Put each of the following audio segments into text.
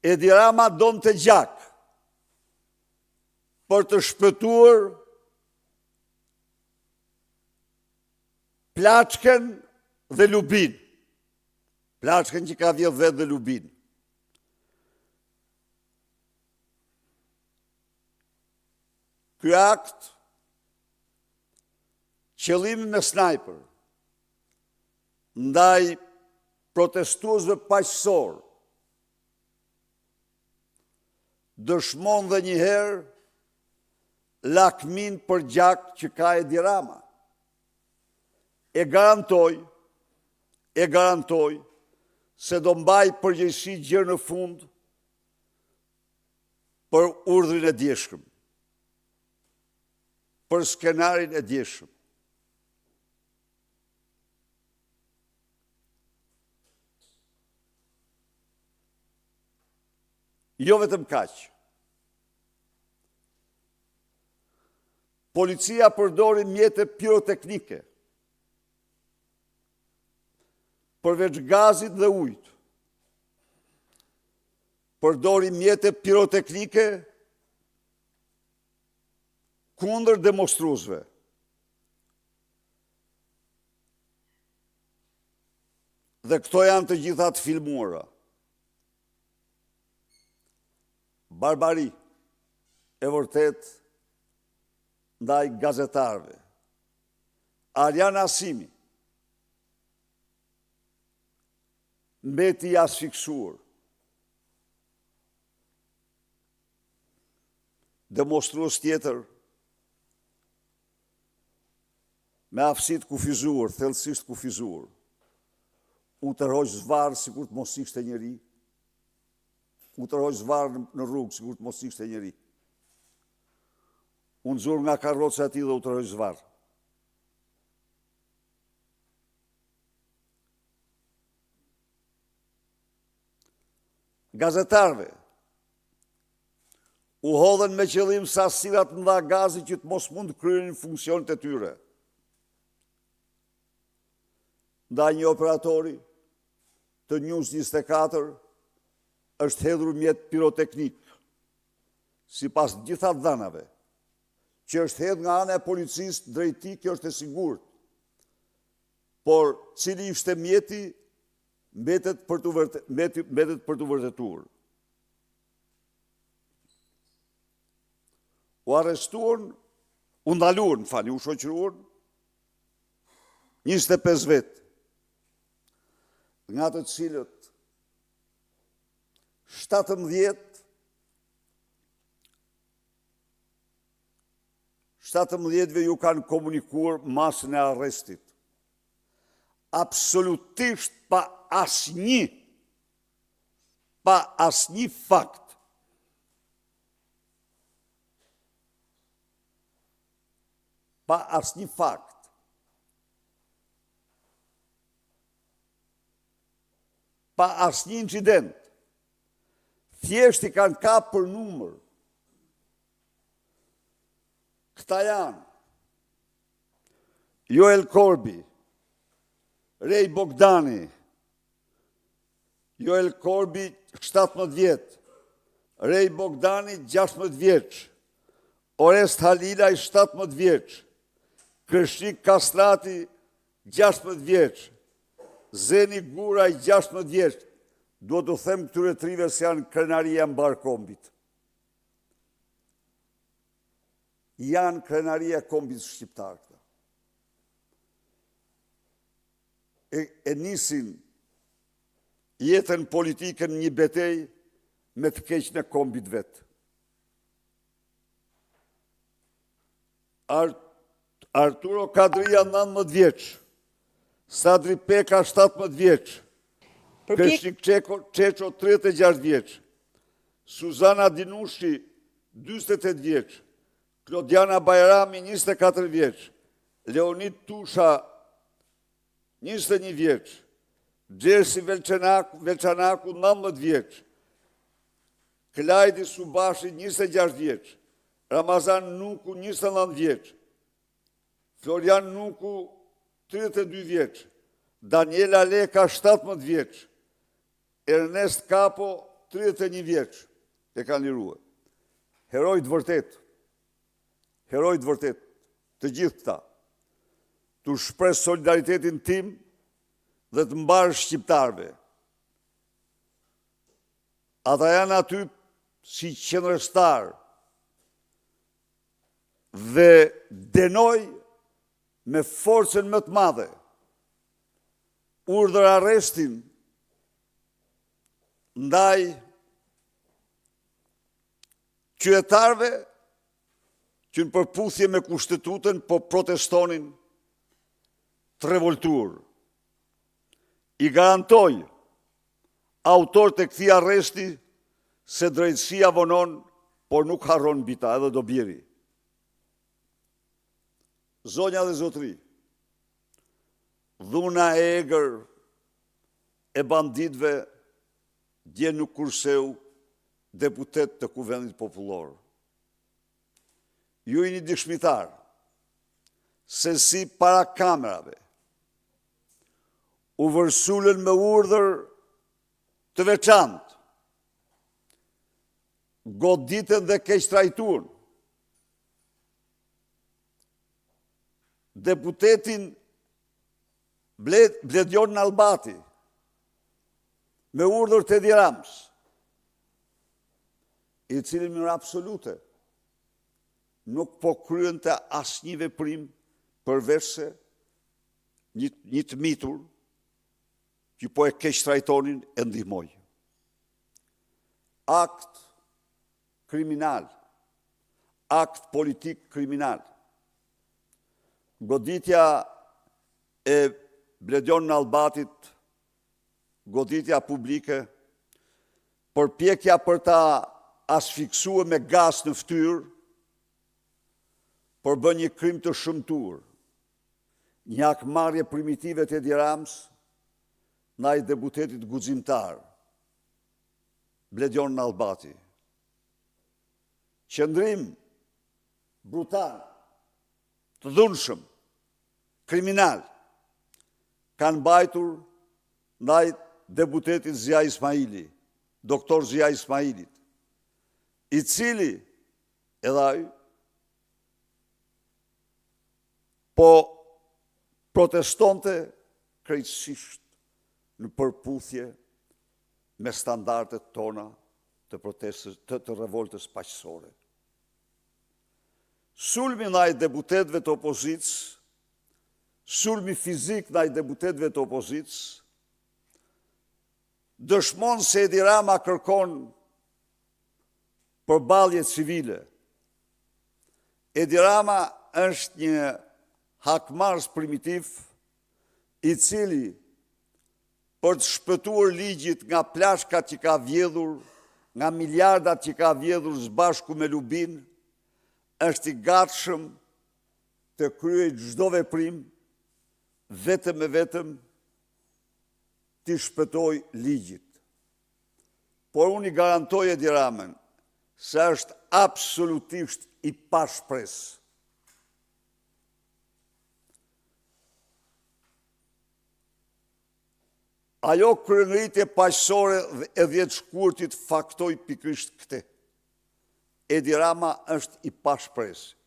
Edi Rama donë të gjak për të shpëtuar Plaçken dhe Lubin. Plaçken që ka vjedh vetë dhe Lubin. Ky akt, qëllimi me snajper, ndaj protestuesve paqësor, dëshmon dhe njëherë lakmin për gjak që ka Edi Rama. E garantoj se do mbaj përgjegjësi gjërë në fund për urdhrin e djeshëm, për skenarin e djeshëm. Jo vetëm kaq. Policia përdori mjete piroteknike, përveç gazit dhe ujit. Përdori mjete piroteknike kundër demonstruesve. Dhe këto janë të gjitha të filmuara. Barbari e vërtet ndaj gazetarve. Arjan Asimi mbeti asfiksuar. Demonstrues tjetër me aftësit kufizuar, thellësisht kufizuar. U tërhoq zvarë sikur të mos ishte njeri. U tërhoq zvarë në rrugë sikur të mos ishte njeri. Unë nxor nga karroca e tij dhe u tërhoq zvarë. Gazetarve u hodhen me qëllim sasirat nda gazi që të mos mund të kryenin funksionet e tyre. Ndaj një operatori të News 24 është hedhur mjet piroteknik, sipas gjitha dhënave, që është hedhur nga ana e policisë drejt tij, kjo është e sigurt. Por cili ishte mjeti mbetet për të vërtetuar. U arrestuan, u ndaluan, u shoqëruan 25 vetë, nga të cilët 17 ju kanë komunikuar masën e arrestit. Absolutisht pa asnjë fakt. Pa asnjë fakt. Pa asnjë incident. Thjesht i kanë kapë për numër. Këta janë Joel Korbi, Rej Bogdani, Joel Korbi 17 vjetë, Rej Bogdani 16 vjeç, Orest Halilaj 17 vjeç, Krëshnik Kastrati 16 vjeç, Zeni Guraj 16 vjeç. Do të them këtyre trive se janë krenaria mbar kombit. Janë krenaria kombit shqiptar këta. E nisin jetën politikën një betej me të keqën e kombit vetë. Arturo Kadria 19 vjeç, Sadri Peka 17 vjeç, Kreshnik Qeqo 36 vjeç, Suzana Dinushi 48 vjeç, Klodiana Bajrami 24 vjeç, Leonid Tusha 21 vjeç, Gjersi Velçanaku 19 vjeç, Klajdi Subashi 26 vjeç, Ramazan Nuku 29 vjeç, Florian Nuku 32 vjeç, Daniela Leka 17 vjeç, Ernest Kapo 31 vjeç e kanë liruar. Herojt vërtet, të gjithë ta, të shpres solidaritetin tim dhe të mbarë shqiptarve. Ata janë aty si qendrështar dhe denoj me forcën më të madhe urdhër arrestin ndaj qytetarëve që në përputhje me kushtetutën po protestonin të revoltuar. I garantoj autor të këtij arresti se drejtësia vonon, por nuk harron bita edhe do bjeri. Zonja dhe zotri, dhuna e egër e banditëve dje nuk kurseu deputet të Kuvendit Popullor. Ju jeni dëshmitar se si para kamerave u vërsulën me urdhër të veçantë, goditën dhe keq trajtuan deputetin Bledjon Nallbati me urdhër të Edi Ramës, i cili në mënyrë absolute nuk po kryente asnjë veprim përveç se një të mitur që po e keq trajtonin e ndihmoi. Akt kriminal, akt politik kriminal. Goditja e Bledjon Nallbatit, goditja publike, përpjekja për ta asfiksue me gaz në fytyrë, për bën një krim të shëmtuar, një akmarrje primitive të Edi Ramës ndaj deputetit guximtar, Bledjon Nallbati. Qëndrim brutal, të dhunshëm, kriminal, kanë mbajtur ndaj deputetit Zia Ismaili, doktor Zia Ismailit, i cili edhe ai po protestonte krejtësisht në përputhje me standardet tona të protestës, të revoltës paqësore. Sulmi ndaj deputetëve të opozicës, sulmi fizik ndaj deputetëve të opozicës, dëshmon se Edi Rama kërkon përballje civile. Edi Rama është një hakmarrës primitiv i cili për të shpëtuar ligjit nga plashkat që ka vjedhur, nga miliardat që ka vjedhur së bashku me Lubin, është i gatshëm të kryej çdo veprim vetëm e vetëm të shpëtoj ligjit. Por unë i garantoj Edi Ramën se është absolutisht i pashpresë. Ajo kryengritje paqësore e 10 shkurtit faktoi pikërisht këtë. Edi Rama është i pashpresë.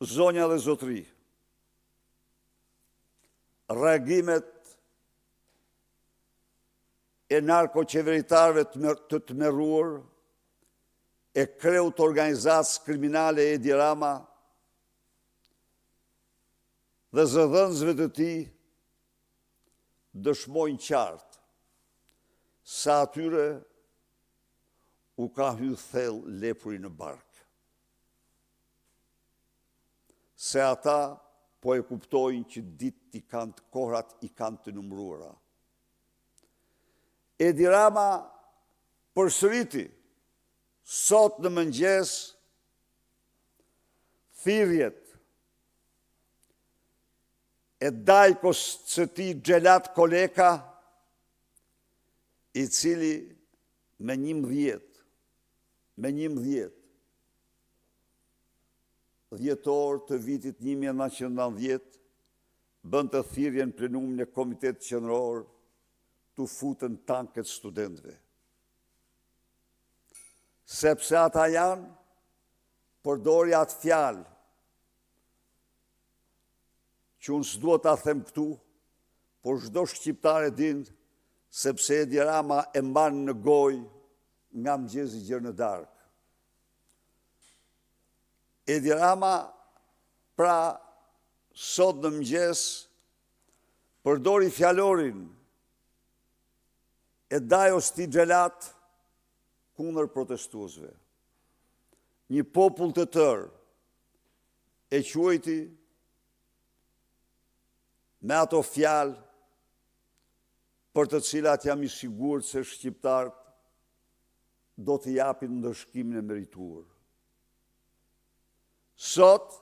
Zonja dhe zotri, reagimet e narkoqeveritarëve të tmerruar e kreut të organizatës kriminale Edi Rama dhe zëdhënësve të tij dëshmojnë qartë se atyre u ka hyrë thellë lepuri në bark. Se ata po e kuptojnë që kohrat i kanë të numëruara. Edi Rama përsëriti sot në mëngjes thirrjet e Dajkos së tij Xhelat Koleka, i cili me 11 dhjetor të vitit 1990 bën të thirrjen plenumin e Komitetit Qendror të futën tanket studentëve. Sepse ata janë, përdori atë fjalë, që unë s'duhet ta them këtu, por çdo shqiptar e din, sepse Edi Rama e mban në gojë nga mëngjesi gjërë në darkë. Edi Rama, pra, sot në mëngjes, përdori fjalorin e dajos ti gjelat kundër protestuesve. Një popull të tërë e quajti me ato fjalë për të cilat jam i sigurt se shqiptarët do të japin ndëshkimin e merituar. Sot,